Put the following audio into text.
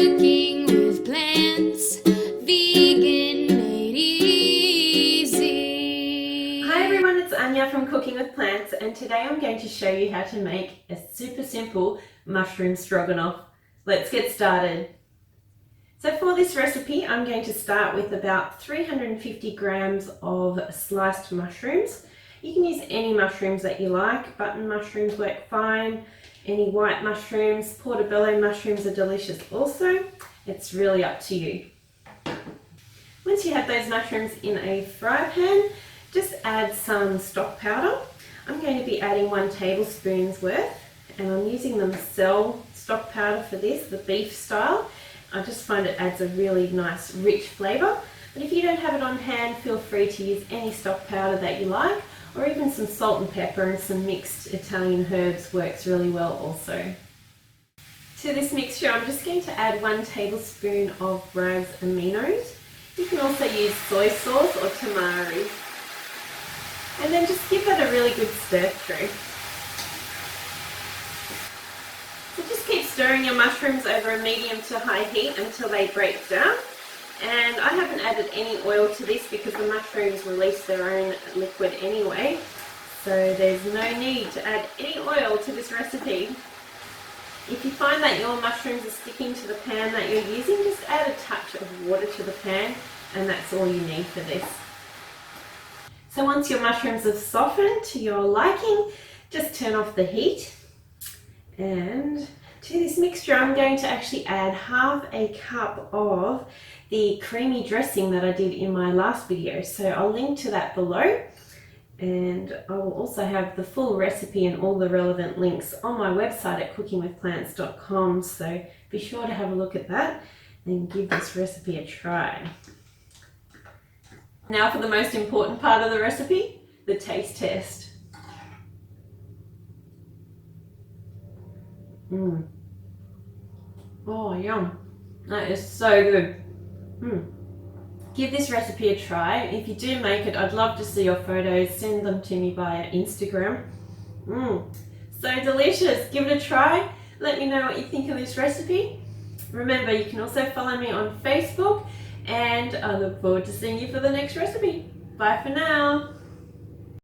Cooking with plants, vegan made easy. Hi everyone, it's Anya from Cooking with Plants, and today I'm going to show you how to make a super simple mushroom stroganoff. Let's get started. So for this recipe, I'm going to start with about 350 grams of sliced mushrooms. You can use any mushrooms that you like. Button mushrooms work fine. Any white mushrooms, portobello mushrooms are delicious also. It's really up to you. Once you have those mushrooms in a fry pan, just add some stock powder. I'm going to be adding 1 tablespoon's worth, and I'm using the Cell stock powder for this, the beef style. I just find it adds a really nice rich flavour. But if you don't have it on hand, feel free to use any stock powder that you like, or even some salt and pepper and some mixed Italian herbs works really well also. To this mixture, I'm just going to add 1 tablespoon of Bragg's aminos. You can also use soy sauce or tamari. And then just give that a really good stir through. So just keep stirring your mushrooms over a medium to high heat until they break down. And I haven't added any oil to this because the mushrooms release their own liquid anyway, so there's no need to add any oil to this recipe. If you find that your mushrooms are sticking to the pan that you're using, just add a touch of water to the pan, and that's all you need for this. So once your mushrooms have softened to your liking, just turn off the heat. And to this mixture, I'm going to actually add half a cup of the creamy dressing that I did in my last video. So I'll link to that below, and I will also have the full recipe and all the relevant links on my website at CookingWithPlants.com. So be sure to have a look at that and give this recipe a try. Now for the most important part of the recipe, the taste test. Oh, yum. That is so good. Give this recipe a try. If you do make it, I'd love to see your photos. Send them to me via Instagram. So delicious. Give it a try. Let me know what you think of this recipe. Remember, you can also follow me on Facebook, and I look forward to seeing you for the next recipe. Bye for now.